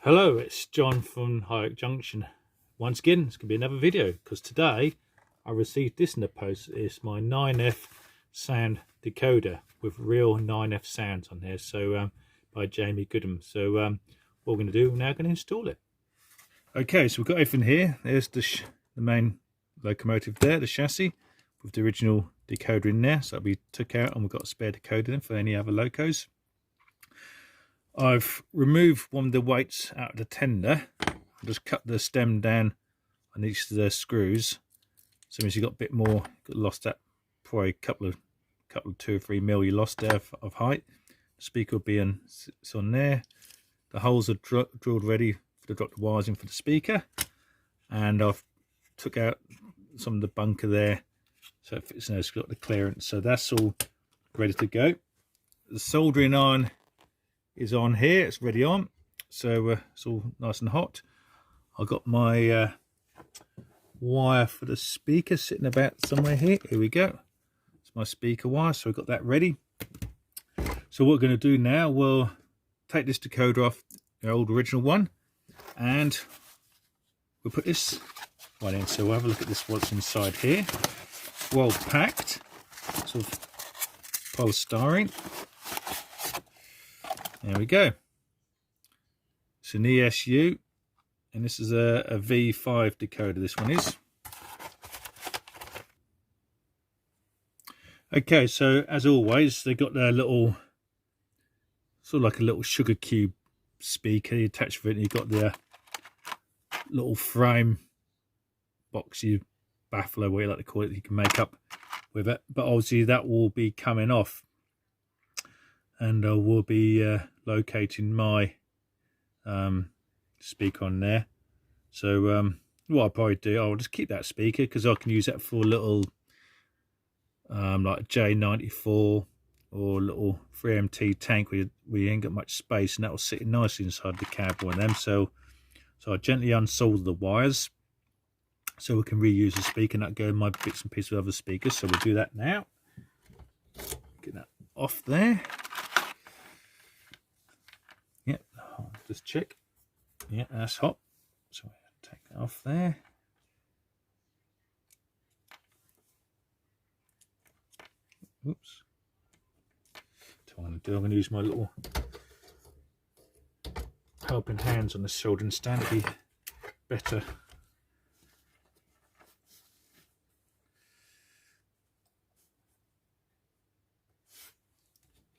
Hello, it's John from High Oak Junction. Once again, it's going to be another video because today I received this in the post. It's my 9F sound decoder with real 9F sounds on there. So by Jamie Goodman. So what we're going to do, we're now going to install it. Okay, so we've got everything here. There's the main locomotive there, the chassis with the original decoder in there. So that'll be took out, and we've got a spare decoder in for any other locos. I've removed one of the weights out of the tender. I just cut the stem down on each of the screws. So as you got a bit more, lost that probably a couple of 2 or 3 mil you lost there of height. The speaker will be on, it's on there. The holes are drilled ready to drop the wires in for the speaker, and I've took out some of the bunker there, so it fits. It's got the clearance, so that's all ready to go. The soldering iron is on here, it's ready on, so it's all nice and hot. I've got my wire for the speaker sitting about somewhere here. Here we go. It's my speaker wire, so I've got that ready. So what we're going to do now, we'll take this decoder off the old original one, and we'll put this one in. So we'll have a look at this, what's inside here. Well packed, sort of polystyrene. There we go. It's an ESU, and this is a V5 decoder, this one is. Okay, so as always, they got their little, sort of like a little sugar cube speaker you attach with it, and you've got the little frame boxy baffler, what you like to call it, you can make up with it. But obviously that will be coming off, and I will be locating my speaker on there. So what I'll probably do, I'll just keep that speaker because I can use that for a little like J94 or a little 3MT tank where you ain't got much space, and that will sit nicely inside the cab one of them. So I gently unsolder the wires so we can reuse the speaker, and that go in my bits and pieces of other speakers. So we'll do that now. Get that off there. Yep, I'll just check. Yeah, that's hot. So I'll take that off there. Oops. So what I'm going to do, I'm going to use my little helping hands on the soldering stand to be better.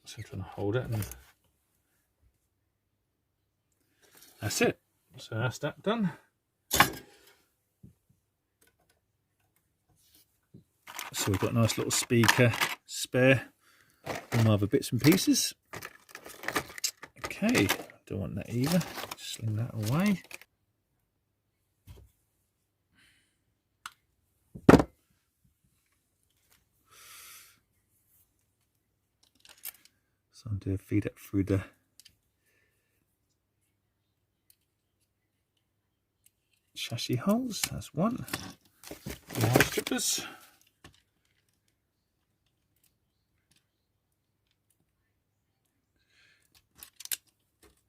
So I'm trying to hold it, and that's it. So that's that done. So we've got a nice little speaker spare and other bits and pieces. Okay, don't want that either. Sling that away. So I'm going to feed it through the chassis holes. That's one. The hole strippers.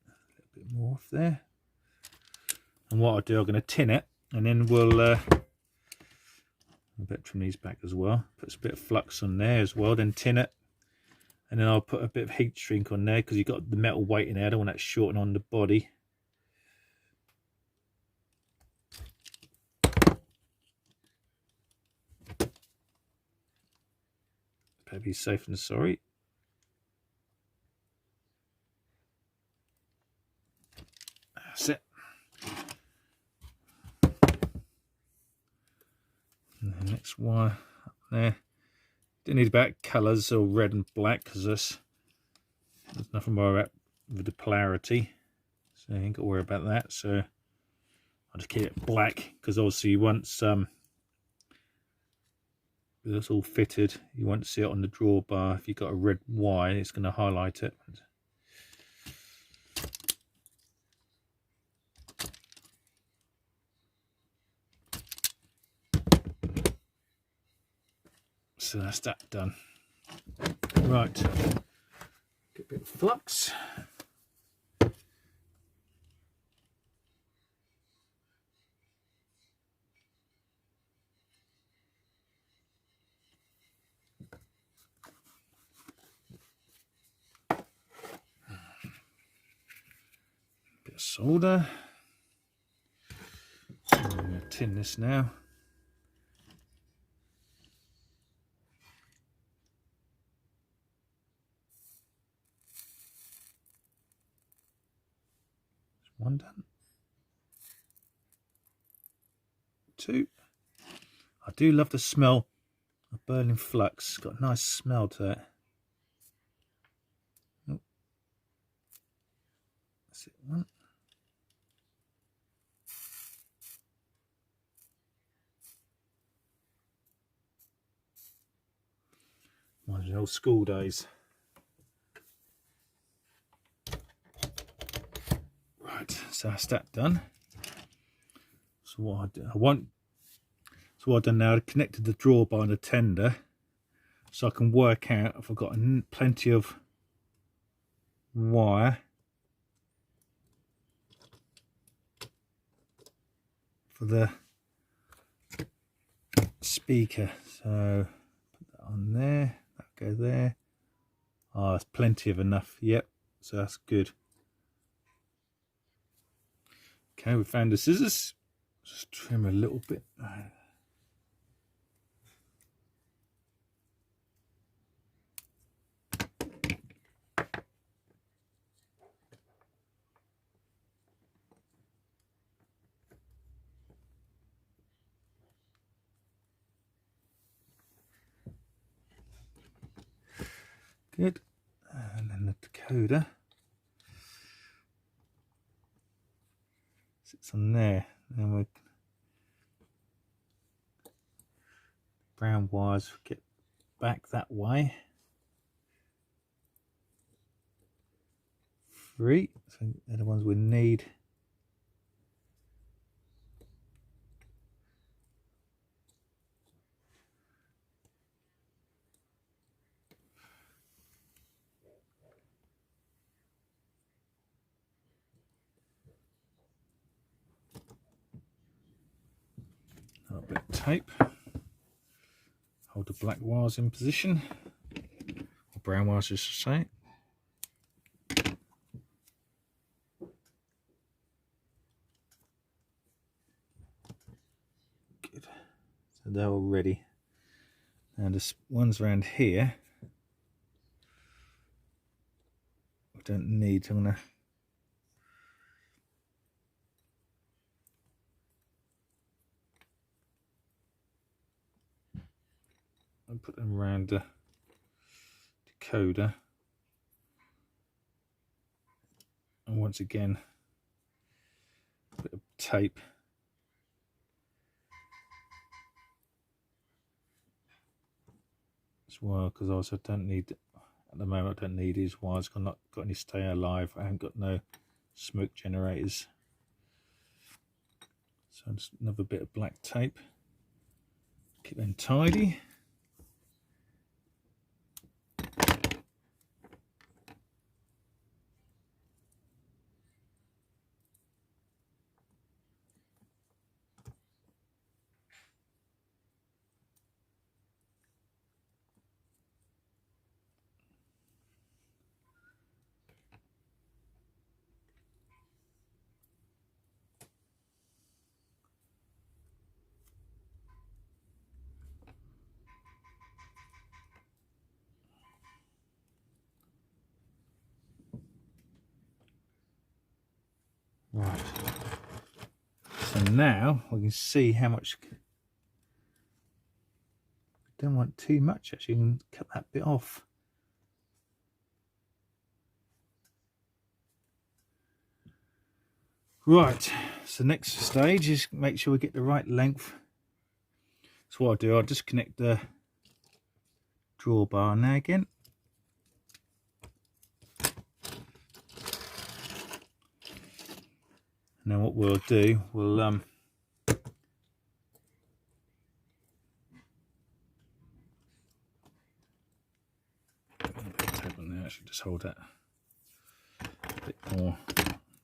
A little bit more off there. And what I'll do, I'm going to tin it, and then we'll I bet trim these back as well. Put a bit of flux on there as well, then tin it. And then I'll put a bit of heat shrink on there because you've got the metal weight in there. I don't want that shorting on the body. Better be safe than sorry. That's it. And the next wire up there. Don't need about colours or red and black because there's nothing more about with the polarity, so you ain't got to worry about that. So I'll just keep it black because obviously once it's all fitted, you won't see it on the drawbar. If you've got a red wire, it's going to highlight it. So that's that done. Right, get a bit of flux. solder. So I'm going to tin this now. One done. Two. I do love the smell of burning flux. It's got a nice smell to it. Oh. That's it. One. Reminds me of old school days. Right, so that's that done. So what I've done now, I've connected the drawbar and the tender, so I can work out if I've got plenty of wire for the speaker. So put that on there, that go there. Oh, that's plenty of enough. Yep, so that's good. Okay, we found the scissors. Just trim a little bit. Good. And then the decoder sits on there. And then we brown wires get back that way. 3. So they're the ones we need. A bit of tape. Hold the black wires in position, or brown wires, I should say. Good. So they're all ready. And the ones around here I don't need. I'm gonna put them around the decoder, and once again a bit of tape as well, because I also don't need, at the moment I don't need these wires. I've not got any stay alive. I haven't got no smoke generators. So just another bit of black tape. Keep them tidy. Right, so now we can see how much. Don't want too much actually, you can cut that bit off. Right, so next stage is make sure we get the right length. So what I'll do, I'll just connect the drawbar now again. And then what we'll do, we'll tape on there. I should just hold that a bit more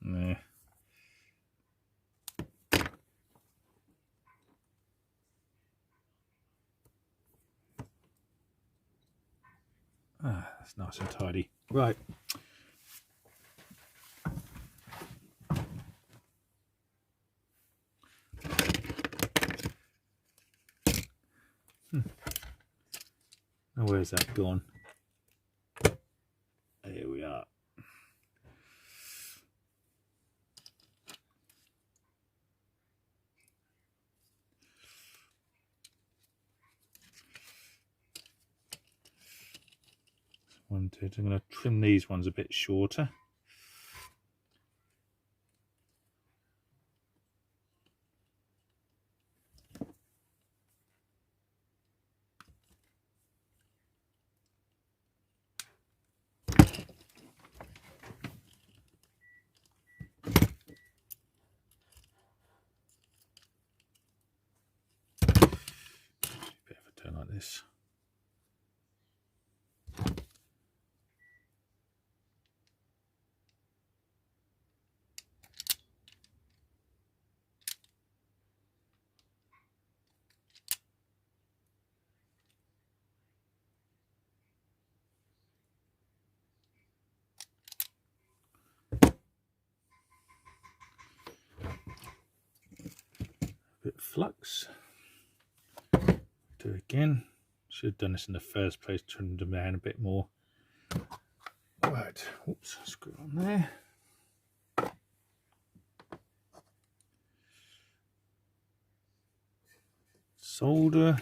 there. Ah, that's nice and tidy. Right. where's that gone? Here we are. I'm going to trim these ones a bit shorter. Bit of a turn like this. Bit of flux. Do it again. Should have done this in the first place, trimmed them down a bit more. Right, oops, screw on there. Solder.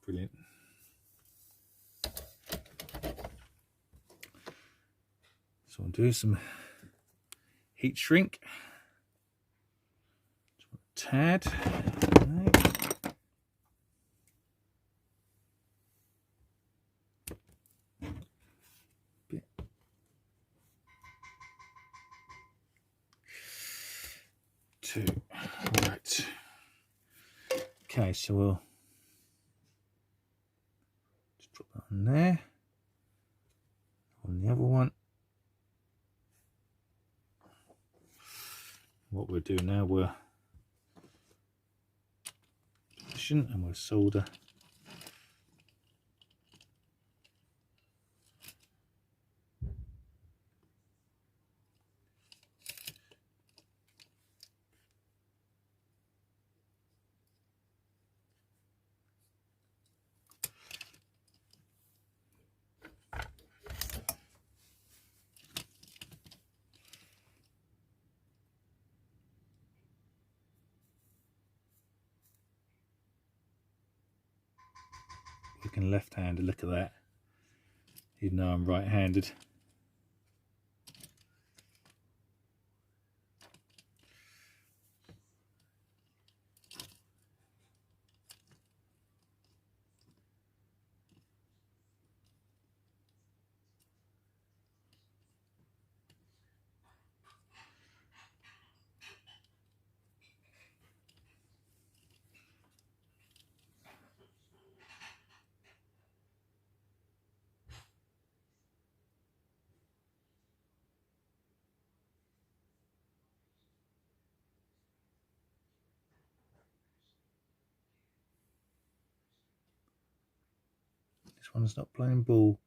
Brilliant. So I'll do some heat shrink. Tad. Bit. Two. Right. Okay, so we'll just drop that on there. On the other one. What we'll do now, we'll position and we'll solder. Looking left-handed, look at that. Even though I'm right-handed. This one's not playing ball.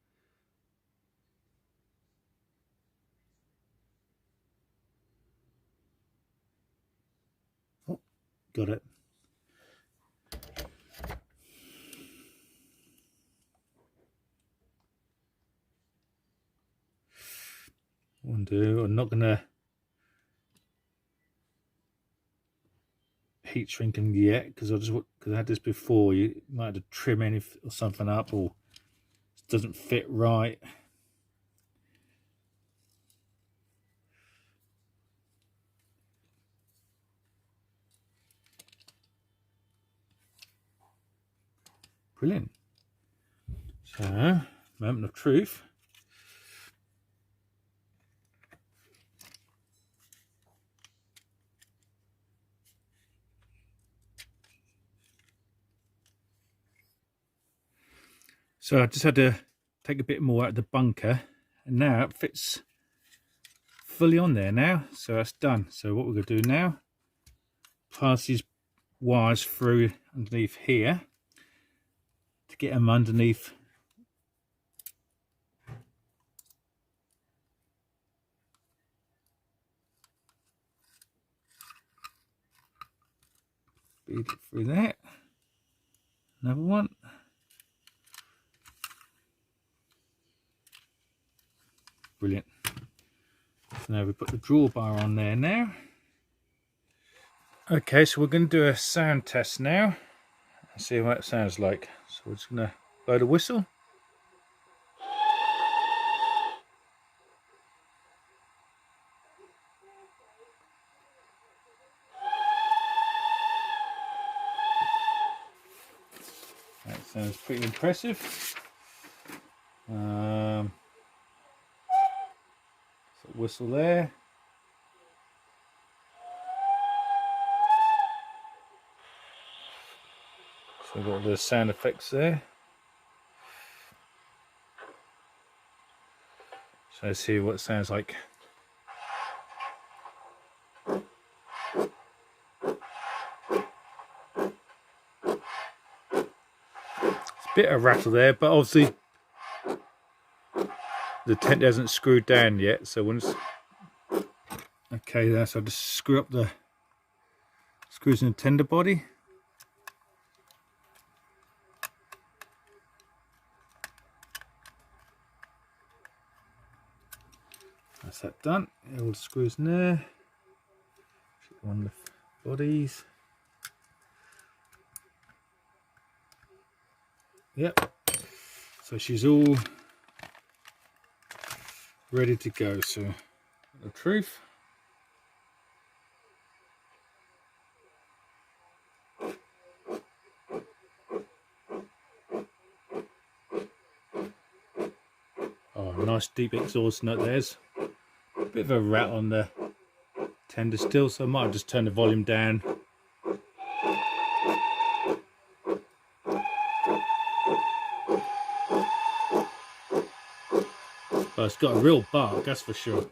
Oh, got it. I'm not gonna heat shrink them yet because I had this before. You might have to trim anything or something up, or it doesn't fit right. Brilliant. So, moment of truth. So I just had to take a bit more out of the bunker, and now it fits fully on there now. So that's done. So what we're going to do now, pass these wires through underneath here to to get them underneath. Feed it through that. Another one. Brilliant. So now we put the drawbar on there now. Okay, so we're going to do a sound test now and see what it sounds like. So we're just going to blow the whistle. That sounds pretty impressive. So whistle there. So we've got the sound effects there. So let's see what it sounds like. Bit of rattle there, but obviously the tent hasn't screwed down yet, so once okay there, so I'll just screw up the screws in the tender body. That's that done. All the screws in there. One of the bodies. Yep, so she's all ready to go. So the truth. Oh, nice deep exhaust note. There's a bit of a rat on the tender still, so I might just turn the volume down. But it's got a real bark, that's for sure.